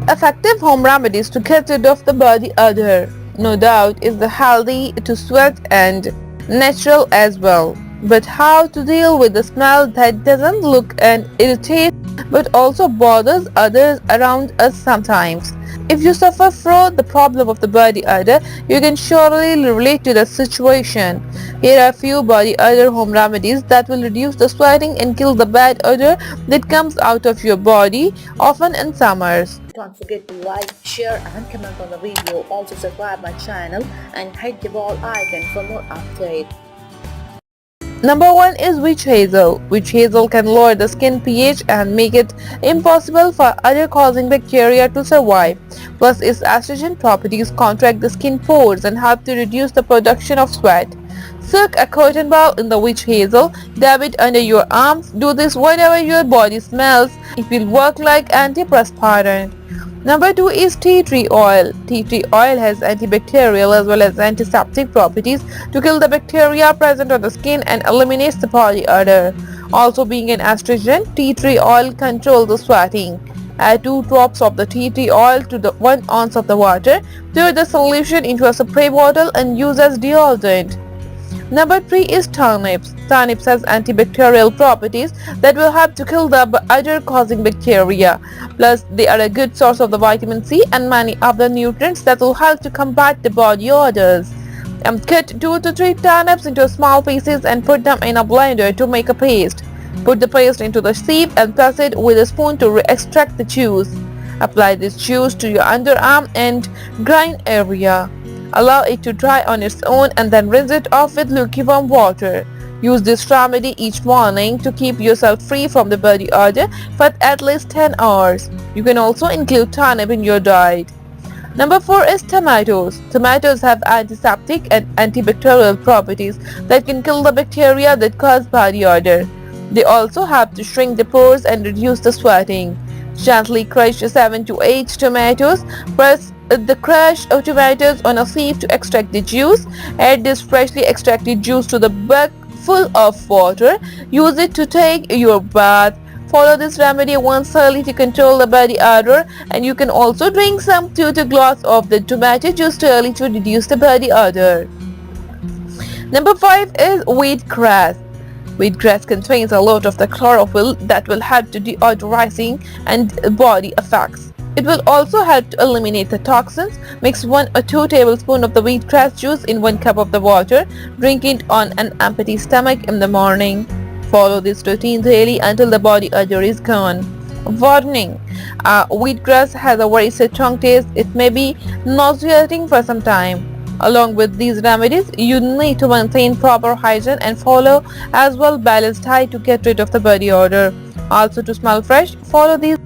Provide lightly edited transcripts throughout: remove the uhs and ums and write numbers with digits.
Effective home remedies to get rid of the body odor. No doubt is the healthy to sweat and natural as well. But how to deal with the smell that doesn't look and irritate but also bothers others around us sometimes. If you suffer from the problem of the body odor, you can surely relate to the situation. Here are a few body odor home remedies that will reduce the sweating and kill the bad odor that comes out of your body, often in summers. Don't forget to like, share and comment on the video. Also subscribe my channel and hit the bell icon for more updates. Number 1 is witch hazel. Witch hazel can lower the skin pH and make it impossible for odor-causing bacteria to survive. Plus, its astringent properties contract the skin pores and help to reduce the production of sweat. Soak a cotton ball in the witch hazel, dab it under your arms. Do this whenever your body smells. It will work like antiperspirant. Number 2 is tea tree oil. Tea tree oil has antibacterial as well as antiseptic properties to kill the bacteria present on the skin and eliminates the body odor. Also being an astringent, tea tree oil controls the sweating. Add 2 drops of the tea tree oil to the 1 ounce of the water. Pour the solution into a spray bottle and use as deodorant. Number 3 is turnips. Turnips has antibacterial properties that will help to kill the odor-causing bacteria. Plus, they are a good source of the vitamin C and many other nutrients that will help to combat the body odors. Cut 2 to 3 turnips into small pieces and put them in a blender to make a paste. Put the paste into the sieve and press it with a spoon to extract the juice. Apply this juice to your underarm and groin area. Allow it to dry on its own and then rinse it off with lukewarm water. Use this remedy each morning to keep yourself free from the body odor for at least 10 hours. You can also include turnip in your diet. Number 4 is tomatoes. Tomatoes have antiseptic and antibacterial properties that can kill the bacteria that cause body odor. They also help to shrink the pores and reduce the sweating. Gently crush 7 to 8 tomatoes. Press the crushed tomatoes on a sieve to extract the juice. Add this freshly extracted juice to the bucket full of water. Use it to take your bath. Follow this remedy once daily to control the body odor, and you can also drink some 2 to glass of the tomato juice daily to reduce the body odor. Number 5 is wheatgrass. Wheatgrass contains a lot of the chlorophyll that will help to deodorizing and body effects. It will also help to eliminate the toxins. Mix 1 or 2 tablespoons of the wheatgrass juice in 1 cup of the water. Drink it on an empty stomach in the morning. Follow this routine daily until the body odor is gone. Warning: wheatgrass has a very strong taste. It may be nauseating for some time. Along with these remedies, you need to maintain proper hygiene and follow as well balanced diet to get rid of the body odor. Also, to smell fresh, follow these.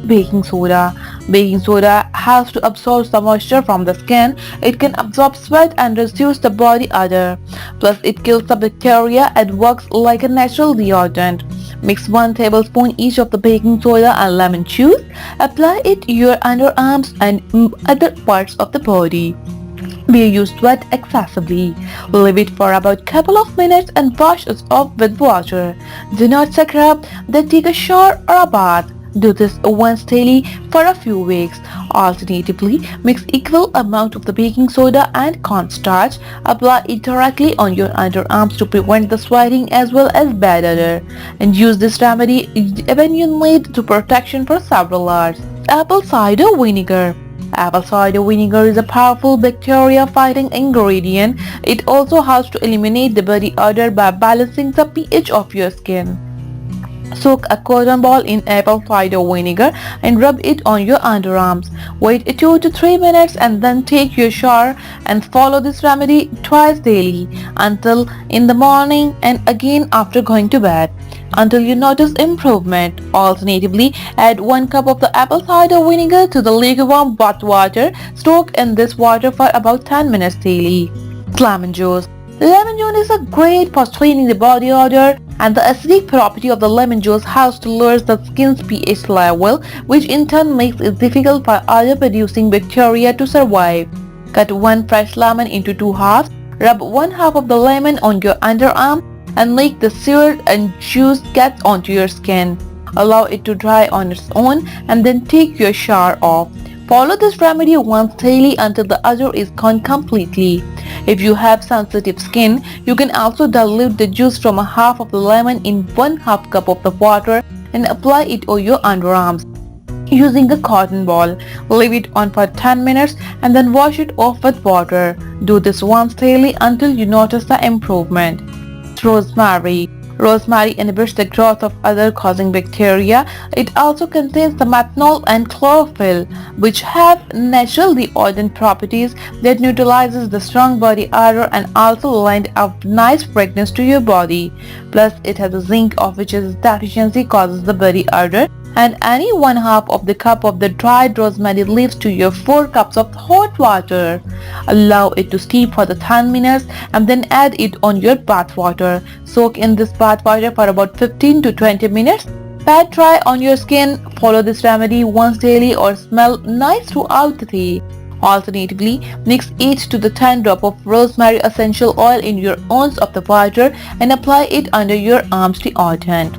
Baking soda. Baking soda helps to absorb the moisture from the skin. It can absorb sweat and reduce the body odor. Plus, it kills the bacteria and works like a natural deodorant. Mix 1 tablespoon each of the baking soda and lemon juice. Apply it to your underarms and other parts of the body where you sweat excessively. Leave it for about couple of minutes and wash it off with water. Do not scrub, then take a shower or a bath. Do this once daily for a few weeks. Alternatively, mix equal amount of the baking soda and cornstarch. Apply it directly on your underarms to prevent the sweating as well as bad odor. And use this remedy when you need to protection for several hours. Apple cider vinegar. Apple cider vinegar is a powerful bacteria-fighting ingredient. It also helps to eliminate the body odor by balancing the pH of your skin. Soak a cotton ball in apple cider vinegar and rub it on your underarms. Wait 2 to 3 minutes and then take your shower and follow this remedy twice daily until in the morning and again after going to bed until you notice improvement. Alternatively, add 1 cup of the apple cider vinegar to the lukewarm bath water. Soak in this water for about 10 minutes daily. Lemon juice. Lemon juice is great for cleaning the body odor, and the acidic property of the lemon juice helps to lower the skin's pH level, which in turn makes it difficult for odor-producing bacteria to survive. Cut 1 fresh lemon into 2 halves. Rub 1 half of the lemon on your underarm and make the syrup and juice get onto your skin. Allow it to dry on its own and then take your shower off. Follow this remedy once daily until the odor is gone completely. If you have sensitive skin, you can also dilute the juice from a half of the lemon in 1/2 cup of the water and apply it on your underarms using a cotton ball. Leave it on for 10 minutes and then wash it off with water. Do this once daily until you notice the improvement. Rosemary. Rosemary inhibits the growth of odor-causing bacteria. It also contains the methanol and chlorophyll, which have natural deodorant properties that neutralizes the strong body odor and also lend a nice fragrance to your body. Plus, it has a zinc, of which its deficiency causes the body odor. And any 1/2 of the cup of the dried rosemary leaves to your 4 cups of hot water. Allow it to steep for the 10 minutes and then add it on your bath water. Soak in this bath water for about 15 to 20 minutes. Pat dry on your skin. Follow this remedy once daily or smell nice throughout the day. Alternatively, mix 8 to the 10 drop of rosemary essential oil in your ounce of the water and apply it under your arms deodorant.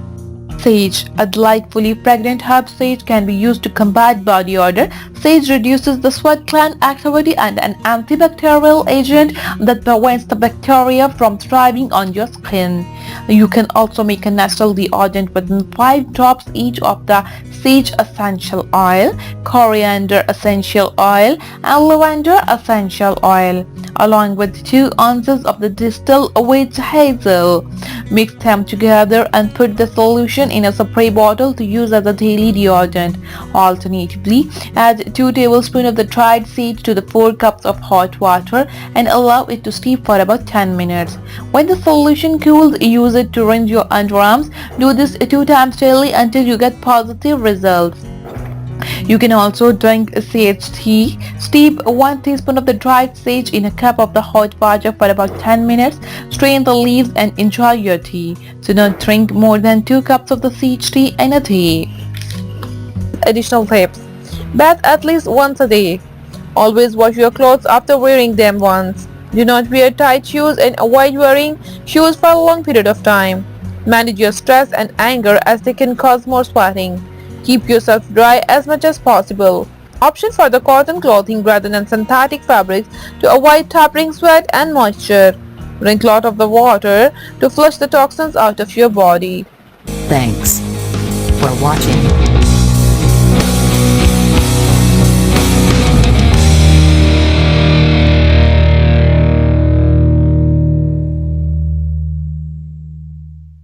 Sage. A delightfully fragrant herb sage can be used to combat body odor. Sage reduces the sweat gland activity and an antibacterial agent that prevents the bacteria from thriving on your skin. You can also make a natural deodorant with 5 drops each of the sage essential oil, coriander essential oil, and lavender essential oil, along with 2 ounces of the distilled witch hazel. Mix them together and put the solution in a spray bottle to use as a daily deodorant. Alternatively, add 2 tablespoons of the dried sage to the 4 cups of hot water and allow it to steep for about 10 minutes. When the solution cools, use it to rinse your underarms. Do this 2 times daily until you get positive results. You can also drink sage tea. Steep 1 teaspoon of the dried sage in a cup of the hot water for about 10 minutes. Strain the leaves and enjoy your tea. Do not drink more than 2 cups of the sage tea in a day. Additional tips. Bath at least once a day. Always wash your clothes after wearing them once. Do not wear tight shoes and avoid wearing shoes for a long period of time. Manage your stress and anger as they can cause more sweating. Keep yourself dry as much as possible. Option for the cotton clothing rather than synthetic fabrics to avoid trapping sweat and moisture. Drink lot of the water to flush the toxins out of your body. Thanks for watching.